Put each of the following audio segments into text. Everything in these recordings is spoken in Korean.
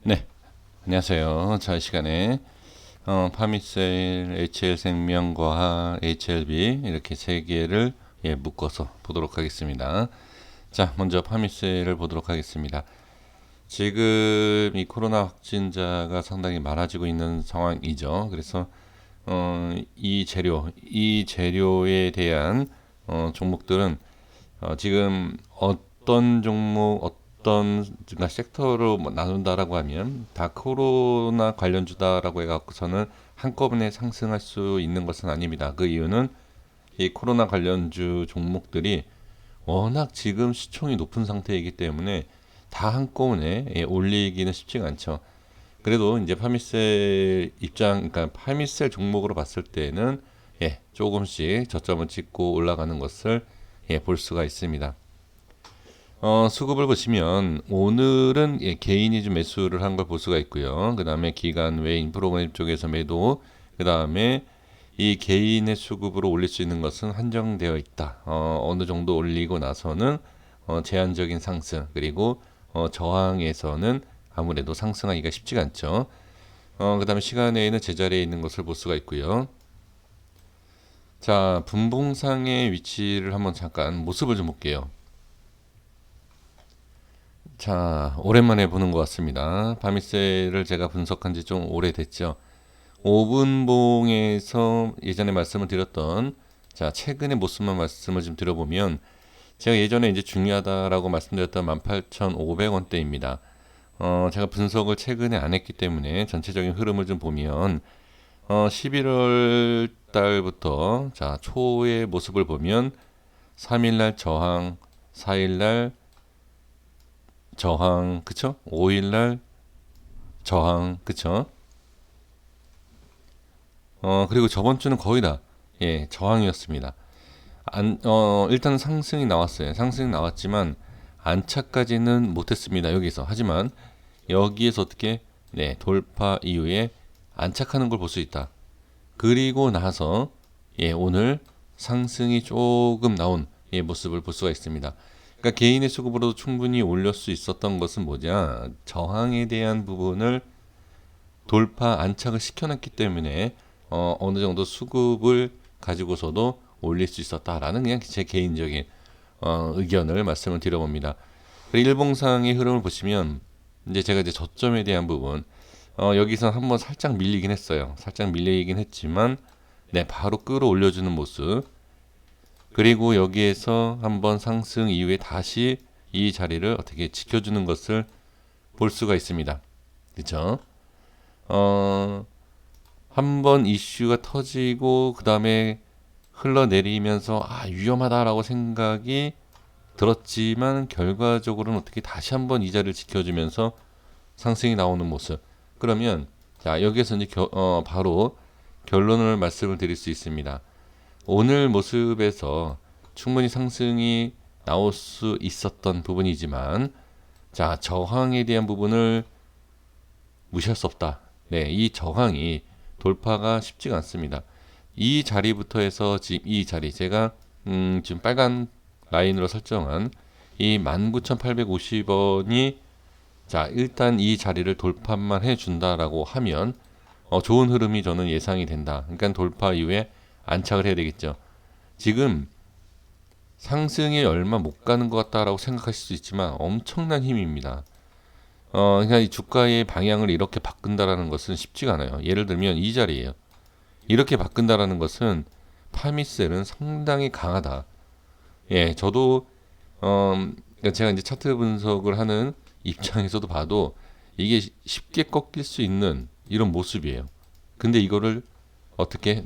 네, 안녕하세요. 자, 이 시간에 파미셀, HL생명과학, HLB 이렇게 세 개를 묶어서 보도록 하겠습니다. 자, 먼저 파미셀을 보도록 하겠습니다. 지금 이 코로나 확진자가 상당히 많아지고 있는 상황이죠. 그래서 이 재료에 대한 종목들은 지금 어떤 종목, 어떤 그러니까 섹터로 뭐 나눈다라고 하면 다 코로나 관련주다라고 해갖고서는 한꺼번에 상승할 수 있는 것은 아닙니다. 그 이유는 이 코로나 관련주 종목들이 워낙 지금 시총이 높은 상태이기 때문에 다 한꺼번에 올리기는 쉽지가 않죠. 그래도 이제 그러니까 파미셀 종목으로 봤을 때는 조금씩 저점을 찍고 올라가는 것을 볼 수가 있습니다. 수급을 보시면 오늘은 개인이 좀 매수를 한 걸 볼 수가 있고요. 그 다음에 기관 외인 프로그램 쪽에서 매도, 그 다음에 이 개인의 수급으로 올릴 수 있는 것은 한정되어 있다. 어느 정도 올리고 나서는 제한적인 상승, 그리고 저항에서는 아무래도 상승하기가 쉽지가 않죠. 그 다음에 시간에는 제자리에 있는 것을 볼 수가 있고요. 자, 분봉상의 위치를 한번 잠깐 모습을 좀 볼게요. 자, 오랜만에 보는 것 같습니다. 바미세를 제가 분석한 지 좀 오래됐죠. 5분봉에서 예전에 말씀을 드렸던, 자, 최근의 모습만 말씀을 좀 들어보면, 제가 예전에 이제 중요하다라고 말씀드렸던 18,500원대입니다. 제가 분석을 최근에 안 했기 때문에 전체적인 흐름을 좀 보면, 11월 달부터, 자, 초의 모습을 보면, 3일날 저항, 4일날 저항, 그쵸? 5일날 저항, 그쵸? 그리고 저번 주는 거의 다, 저항이었습니다. 일단 상승이 나왔어요. 상승이 나왔지만, 안착까지는 못했습니다. 여기서. 하지만, 여기에서 어떻게, 돌파 이후에 안착하는 걸 볼 수 있다. 그리고 나서, 오늘 상승이 조금 나온, 모습을 볼 수가 있습니다. 그러니까 개인의 수급으로도 충분히 올릴 수 있었던 것은 뭐냐? 저항에 대한 부분을 돌파 안착을 시켜놨기 때문에 어느 정도 수급을 가지고서도 올릴 수 있었다라는 그냥 제 개인적인 의견을 말씀을 드려봅니다. 일봉상의 흐름을 보시면 이제 제가 이제 저점에 대한 부분 여기서 한번 살짝 밀리긴 했어요. 살짝 밀리긴 했지만 바로 끌어올려주는 모습. 그리고 여기에서 한번 상승 이후에 다시 이 자리를 어떻게 지켜주는 것을 볼 수가 있습니다. 그렇죠? 한번 이슈가 터지고 그 다음에 흘러내리면서 위험하다라고 생각이 들었지만 결과적으로는 어떻게 다시 한번 이 자리를 지켜주면서 상승이 나오는 모습. 그러면 자 여기에서 이제 바로 결론을 말씀을 드릴 수 있습니다. 오늘 모습에서 충분히 상승이 나올 수 있었던 부분이지만 자 저항에 대한 부분을 무시할 수 없다. 이 저항이 돌파가 쉽지가 않습니다. 이 자리부터 해서 지금 이 자리 제가 지금 빨간 라인으로 설정한 이 19,850원이 자 일단 이 자리를 돌파만 해준다라고 하면 좋은 흐름이 저는 예상이 된다. 그러니까 돌파 이후에 안착을 해야 되겠죠. 지금 상승에 얼마 못 가는 것 같다라고 생각하실 수 있지만 엄청난 힘입니다. 그러니까 이 주가의 방향을 이렇게 바꾼다라는 것은 쉽지가 않아요. 예를 들면 이 자리예요. 이렇게 바꾼다라는 것은 파미셀은 상당히 강하다. 저도 그러니까 제가 이제 차트 분석을 하는 입장에서도 봐도 이게 쉽게 꺾일 수 있는 이런 모습이에요. 근데 이거를 어떻게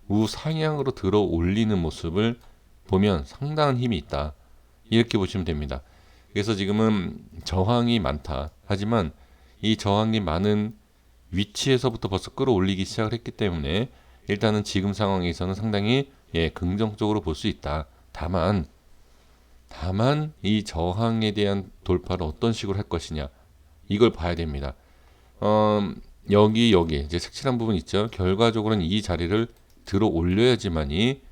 우상향으로 들어 올리는 모습을 보면 상당한 힘이 있다. 이렇게 보시면 됩니다. 그래서 지금은 저항이 많다. 하지만 이 저항이 많은 위치에서부터 벌써 끌어올리기 시작을 했기 때문에 일단은 지금 상황에서는 상당히 긍정적으로 볼 수 있다. 다만 이 저항에 대한 돌파를 어떤 식으로 할 것이냐 이걸 봐야 됩니다. 여기 이제 색칠한 부분 있죠. 결과적으로는 이 자리를 들어 올려야지만이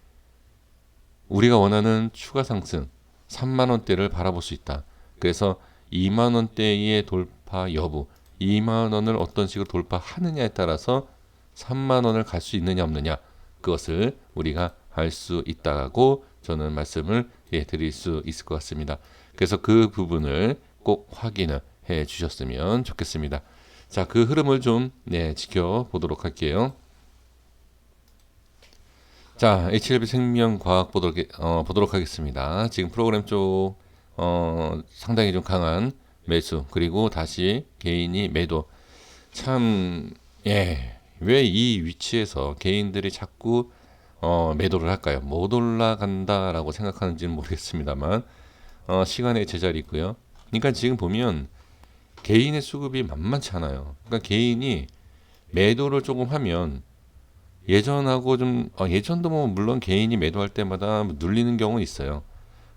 우리가 원하는 추가 상승 3만 원대를 바라볼 수 있다. 그래서 2만 원대의 돌파 여부 2만 원을 어떤 식으로 돌파하느냐에 따라서 3만 원을 갈 수 있느냐 없느냐, 그것을 우리가 알 수 있다고 저는 말씀을 드릴 수 있을 것 같습니다. 그래서 그 부분을 꼭 확인을 해 주셨으면 좋겠습니다. 자, 그 흐름을 좀 지켜보도록 할게요. 자, HLB 생명과학 보도록 하겠습니다. 지금 프로그램 쪽 상당히 좀 강한 매수, 그리고 다시 개인이 매도. 참, 왜 이 위치에서 개인들이 자꾸 매도를 할까요? 못 올라간다라고 생각하는지는 모르겠습니다만 시간의 제자리 있고요. 그러니까 지금 보면 개인의 수급이 만만치 않아요. 그러니까 개인이 매도를 조금 하면 예전하고 좀 예전도 뭐 물론 개인이 매도할 때마다 눌리는 경우는 있어요.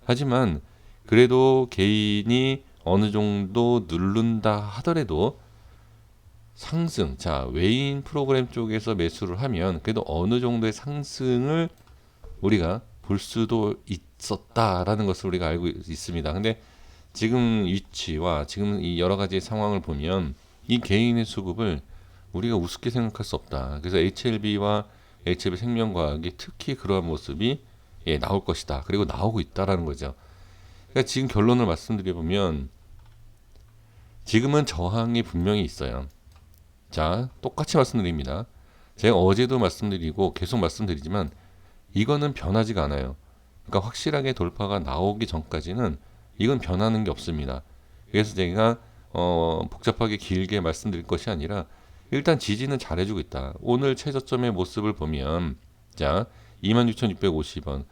하지만 그래도 개인이 어느 정도 누른다 하더라도 상승, 자, 외인 프로그램 쪽에서 매수를 하면 그래도 어느 정도의 상승을 우리가 볼 수도 있었다라는 것을 우리가 알고 있습니다. 근데 지금 위치와 지금 이 여러 가지 상황을 보면 이 개인의 수급을 우리가 우습게 생각할 수 없다. 그래서 HLB와 HLB 생명과학이 특히 그러한 모습이 나올 것이다. 그리고 나오고 있다라는 거죠. 그러니까 지금 결론을 말씀드려 보면 지금은 저항이 분명히 있어요. 자, 똑같이 말씀드립니다. 제가 어제도 말씀드리고 계속 말씀드리지만 이거는 변하지가 않아요. 그러니까 확실하게 돌파가 나오기 전까지는 이건 변하는 게 없습니다. 그래서 제가 복잡하게 길게 말씀드릴 것이 아니라 일단 지지는 잘해주고 있다. 오늘 최저점의 모습을 보면 자, 26,650원.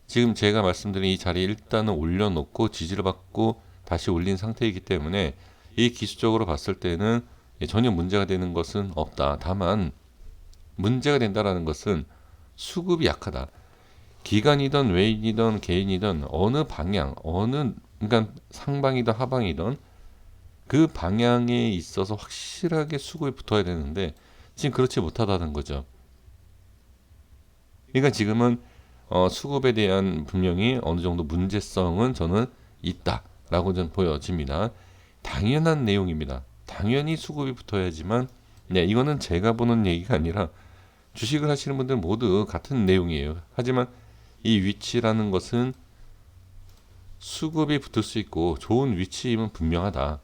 지금 제가 말씀드린 이 자리에 일단은 올려놓고 지지를 받고 다시 올린 상태이기 때문에 이 기술적으로 봤을 때는 전혀 문제가 되는 것은 없다. 다만 문제가 된다라는 것은 수급이 약하다. 기관이든 외인이든 개인이든 어느 방향, 그러니까 상방이든 하방이든 그 방향에 있어서 확실하게 수급이 붙어야 되는데 지금 그렇지 못하다는 거죠. 그러니까 지금은 수급에 대한 분명히 어느 정도 문제성은 저는 있다라고 좀 보여집니다. 당연한 내용입니다. 당연히 수급이 붙어야지만, 이거는 제가 보는 얘기가 아니라 주식을 하시는 분들 모두 같은 내용이에요. 하지만 이 위치라는 것은 수급이 붙을 수 있고 좋은 위치임은 분명하다.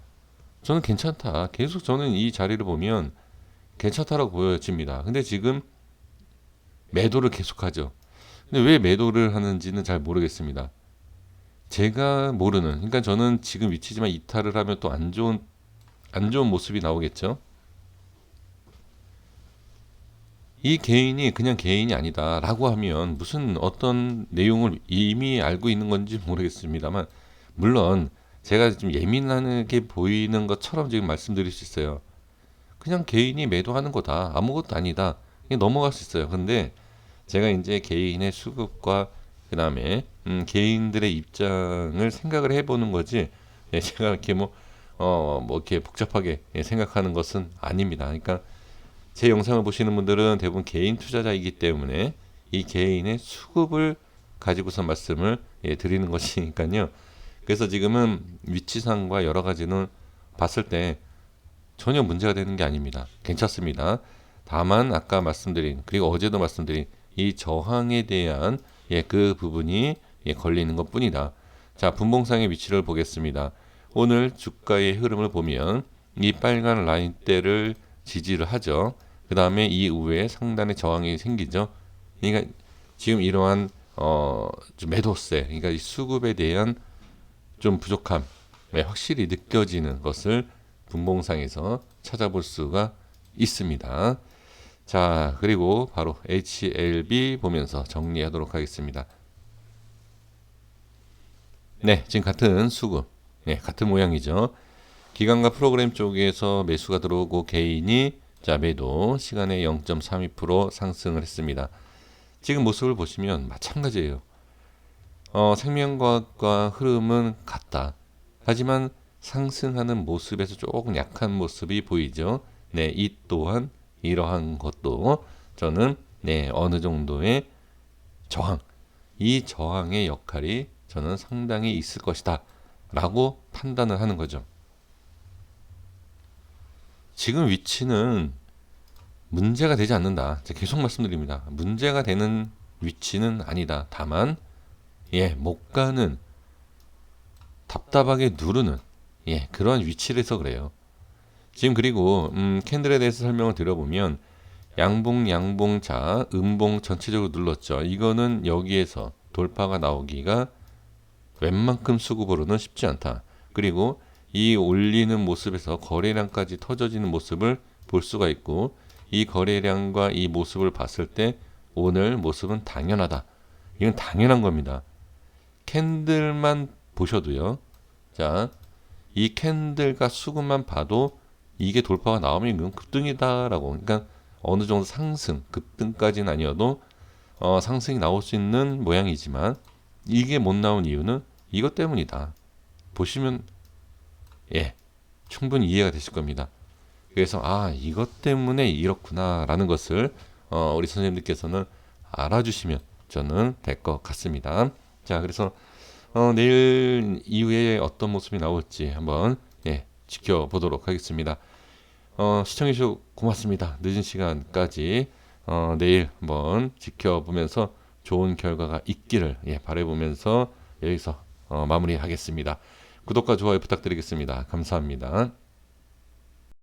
저는 괜찮다. 계속 저는 이 자리를 보면 괜찮다라고 보여집니다. 근데 지금 매도를 계속하죠. 근데 왜 매도를 하는지는 잘 모르겠습니다. 제가 모르는, 그러니까 저는 지금 위치지만 이탈을 하면 또 안 좋은 모습이 나오겠죠. 이 개인이 그냥 개인이 아니다라고 하면 무슨 어떤 내용을 이미 알고 있는 건지 모르겠습니다만, 물론 제가 좀 예민하게 보이는 것처럼 지금 말씀드릴 수 있어요. 그냥 개인이 매도하는 거다, 아무것도 아니다, 그냥 넘어갈 수 있어요. 근데 제가 이제 개인의 수급과 그 다음에 개인들의 입장을 생각을 해보는 거지, 제가 이렇게 뭐 이렇게 복잡하게 생각하는 것은 아닙니다. 그러니까 제 영상을 보시는 분들은 대부분 개인 투자자이기 때문에 이 개인의 수급을 가지고서 말씀을 드리는 것이니까요. 그래서 지금은 위치상과 여러 가지는 봤을 때 전혀 문제가 되는 게 아닙니다. 괜찮습니다. 다만 아까 말씀드린, 그리고 어제도 말씀드린 이 저항에 대한 그 부분이 걸리는 것 뿐이다. 자, 분봉상의 위치를 보겠습니다. 오늘 주가의 흐름을 보면 이 빨간 라인대를 지지를 하죠. 그 다음에 이 이후에 상단에 저항이 생기죠. 그러니까 지금 이러한 좀 매도세, 그러니까 이 수급에 대한 좀 부족함, 확실히 느껴지는 것을 분봉상에서 찾아볼 수가 있습니다. 자, 그리고 바로 HLB 보면서 정리하도록 하겠습니다. 네, 지금 같은 수급, 같은 모양이죠. 기관과 프로그램 쪽에서 매수가 들어오고 개인이 매도 시간에 0.32% 상승을 했습니다. 지금 모습을 보시면 마찬가지예요. 생명과학과 흐름은 같다. 하지만 상승하는 모습에서 조금 약한 모습이 보이죠. 이 또한 이러한 것도 저는 어느 정도의 저항, 이 저항의 역할이 저는 상당히 있을 것이다 라고 판단을 하는 거죠. 지금 위치는 문제가 되지 않는다. 제가 계속 말씀드립니다. 문제가 되는 위치는 아니다. 다만 못 가는, 답답하게 누르는 그러한 위치라서 그래요. 지금 그리고 캔들에 대해서 설명을 드려보면 양봉, 양봉, 음봉 전체적으로 눌렀죠. 이거는 여기에서 돌파가 나오기가 웬만큼 수급으로는 쉽지 않다. 그리고 이 올리는 모습에서 거래량까지 터져지는 모습을 볼 수가 있고, 이 거래량과 이 모습을 봤을 때 오늘 모습은 당연하다. 이건 당연한 겁니다. 캔들만 보셔도요. 자, 이 캔들과 수급만 봐도 이게 돌파가 나오면 이건 급등이다라고. 그러니까 어느 정도 상승, 급등까지는 아니어도 상승이 나올 수 있는 모양이지만 이게 못 나온 이유는 이것 때문이다. 보시면 충분히 이해가 되실 겁니다. 그래서 이것 때문에 이렇구나라는 것을 우리 선생님들께서는 알아주시면 저는 될 것 같습니다. 자, 그래서 내일 이후에 어떤 모습이 나올지 한번 지켜보도록 하겠습니다. 시청해주셔서 고맙습니다. 늦은 시간까지 내일 한번 지켜보면서 좋은 결과가 있기를 바라보면서 여기서 마무리하겠습니다. 구독과 좋아요 부탁드리겠습니다. 감사합니다.